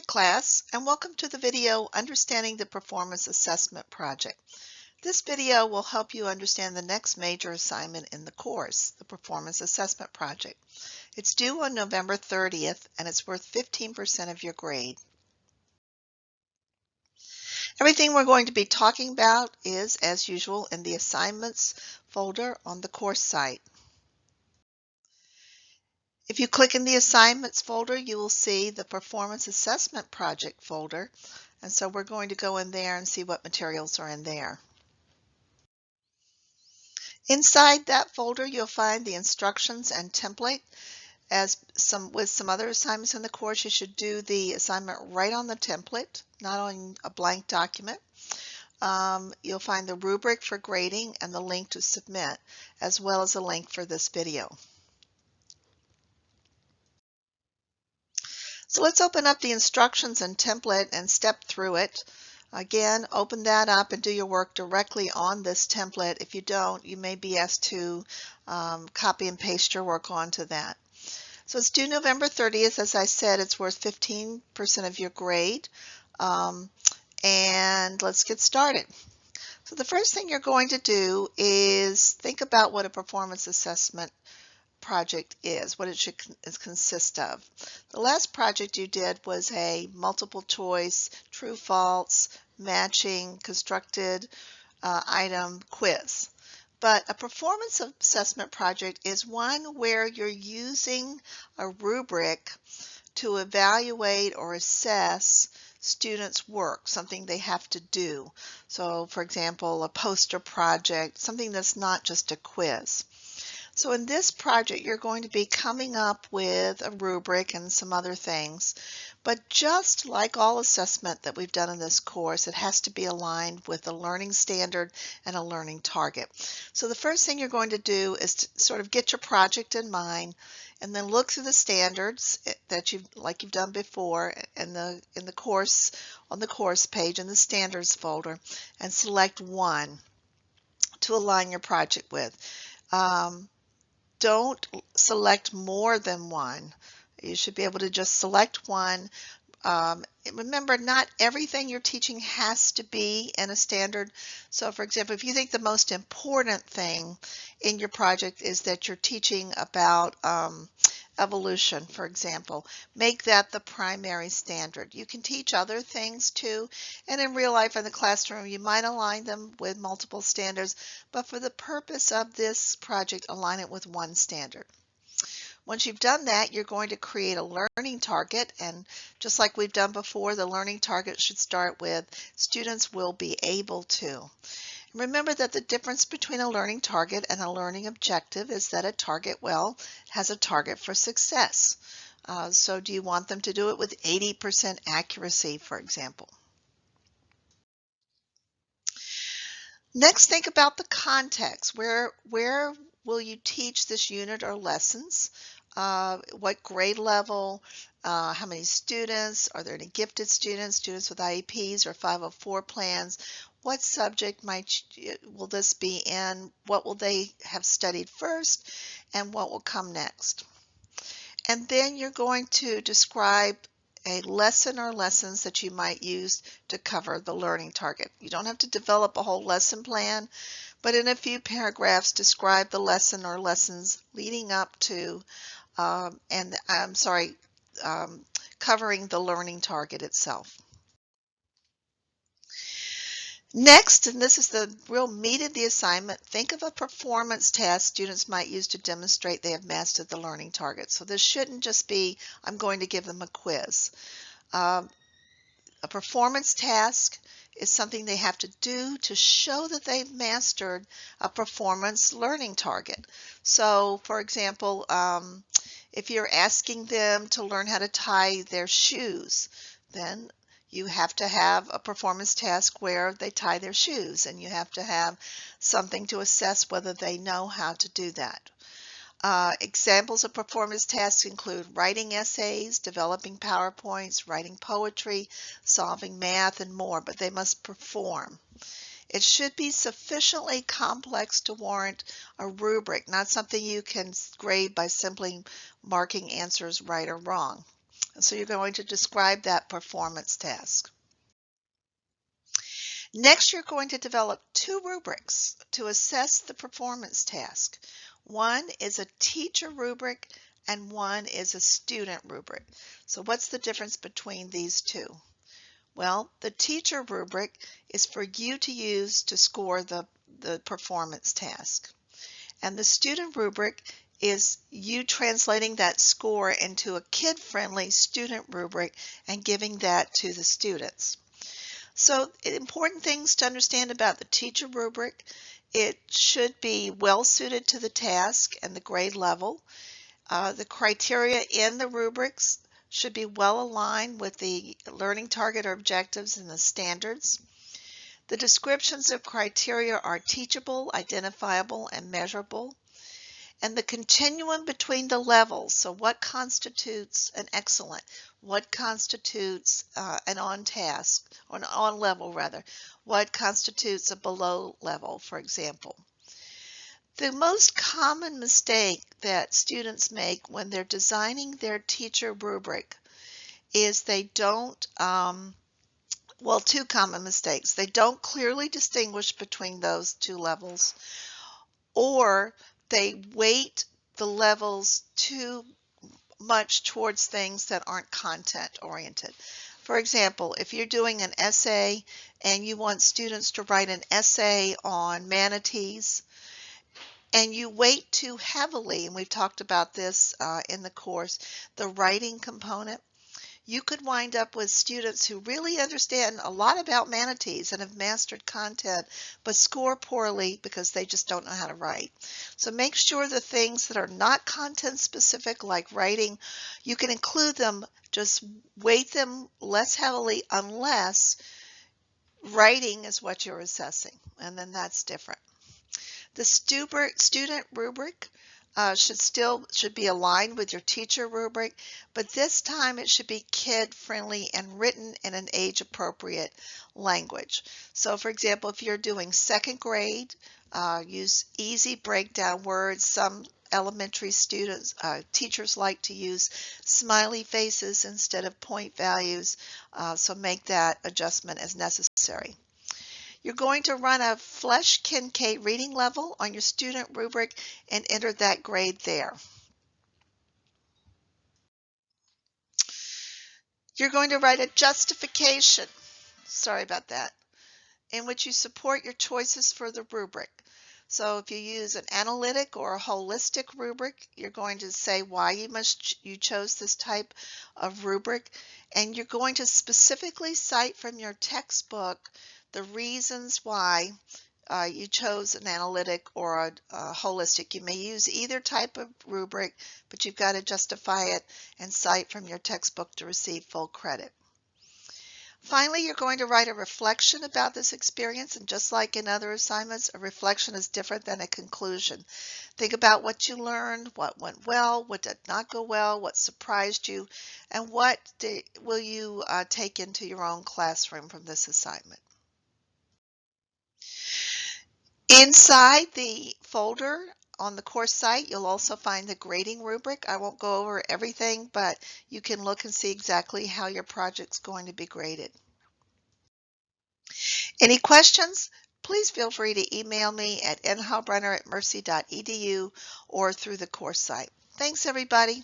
Hi class, and welcome to the video Understanding the Performance Assessment Project. This video will help you understand the next major assignment in the course, the Performance Assessment Project. It's due on November 30th and it's worth 15% of your grade. Everything we're going to be talking about is, as usual, in the Assignments folder on the course site. If you click in the Assignments folder, you will see the Performance Assessment Project folder. And so we're going to go in there and see what materials are in there. Inside that folder, you'll find the instructions and template. With some other assignments in the course, you should do the assignment right on the template, not on a blank document. You'll find the rubric for grading and the link to submit, as well as a link for this video. So let's open up the instructions and template and step through it. Again, open that up and do your work directly on this template. If you don't, you may be asked to copy and paste your work onto that. So it's due November 30th. As I said, it's worth 15% of your grade. And let's get started. So the first thing you're going to do is think about what a performance assessment project is, what it should consist of. The last project you did was a multiple choice, true false, matching, constructed item quiz. But a performance assessment project is one where you're using a rubric to evaluate or assess students' work, something they have to do. So for example, a poster project, something that's not just a quiz. So in this project, you're going to be coming up with a rubric and some other things. But just like all assessment that we've done in this course, it has to be aligned with a learning standard and a learning target. So the first thing you're going to do is to sort of get your project in mind and then look through the standards that you've done before in the course, on the course page in the standards folder, and select one to align your project with. Don't select more than one. You should be able to just select one. Remember, not everything you're teaching has to be in a standard. So for example, if you think the most important thing in your project is that you're teaching about evolution, for example, make that the primary standard. You can teach other things too, and in real life in the classroom you might align them with multiple standards, but for the purpose of this project, align it with one standard. Once you've done that, you're going to create a learning target, and just like we've done before, the learning target should start with students will be able to. Remember that the difference between a learning target and a learning objective is that a target, well, has a target for success. So do you want them to do it with 80% accuracy, for example? Next, think about the context. Where will you teach this unit or lessons? What grade level? How many students? Are there any gifted students, students with IEPs or 504 plans? What subject will this be in? What will they have studied first? And what will come next? And then you're going to describe a lesson or lessons that you might use to cover the learning target. You don't have to develop a whole lesson plan, but in a few paragraphs describe the lesson or lessons leading up to covering the learning target itself. Next, and this is the real meat of the assignment, think of a performance task students might use to demonstrate they have mastered the learning target. So this shouldn't just be, I'm going to give them a quiz. A performance task is something they have to do to show that they've mastered a performance learning target. So for example, if you're asking them to learn how to tie their shoes, then you have to have a performance task where they tie their shoes, and you have to have something to assess whether they know how to do that. Examples of performance tasks include writing essays, developing PowerPoints, writing poetry, solving math, and more, but they must perform. It should be sufficiently complex to warrant a rubric, not something you can grade by simply marking answers right or wrong. So you're going to describe that performance task. Next, you're going to develop 2 rubrics to assess the performance task. One is a teacher rubric and one is a student rubric. So what's the difference between these two? Well, the teacher rubric is for you to use to score the performance task. And the student rubric is you translating that score into a kid-friendly student rubric and giving that to the students. So important things to understand about the teacher rubric: it should be well suited to the task and the grade level. The criteria in the rubrics should be well aligned with the learning target or objectives and the standards. The descriptions of criteria are teachable, identifiable, and measurable. And the continuum between the levels, so what constitutes an excellent, what constitutes an on task, or an on level rather, what constitutes a below level, for example. The most common mistake that students make when they're designing their teacher rubric is they don't, well, 2 common mistakes. They don't clearly distinguish between those 2 levels, or they weight the levels too much towards things that aren't content oriented. For example, if you're doing an essay and you want students to write an essay on manatees, and you weight too heavily, and we've talked about this in the course, the writing component, you could wind up with students who really understand a lot about manatees and have mastered content, but score poorly because they just don't know how to write. So make sure the things that are not content specific, like writing, you can include them, just weight them less heavily unless writing is what you're assessing, and then that's different. The student rubric should be aligned with your teacher rubric, but this time it should be kid-friendly and written in an age-appropriate language. So for example, if you're doing 2nd grade, use easy breakdown words. Some elementary students, teachers like to use smiley faces instead of point values, so make that adjustment as necessary. You're going to run a Flesch-Kincaid reading level on your student rubric and enter that grade there. You're going to write a justification, sorry about that, in which you support your choices for the rubric. So if you use an analytic or a holistic rubric, you're going to say why you chose this type of rubric, and you're going to specifically cite from your textbook the reasons why you chose an analytic or a holistic. You may use either type of rubric, but you've got to justify it and cite from your textbook to receive full credit. Finally, you're going to write a reflection about this experience, and just like in other assignments, a reflection is different than a conclusion. Think about what you learned, what went well, what did not go well, what surprised you, and what will you take into your own classroom from this assignment. Inside the folder on the course site, you'll also find the grading rubric. I won't go over everything, but you can look and see exactly how your project's going to be graded. Any questions? Please feel free to email me at nhalbrenner@mercy.edu or through the course site. Thanks, everybody.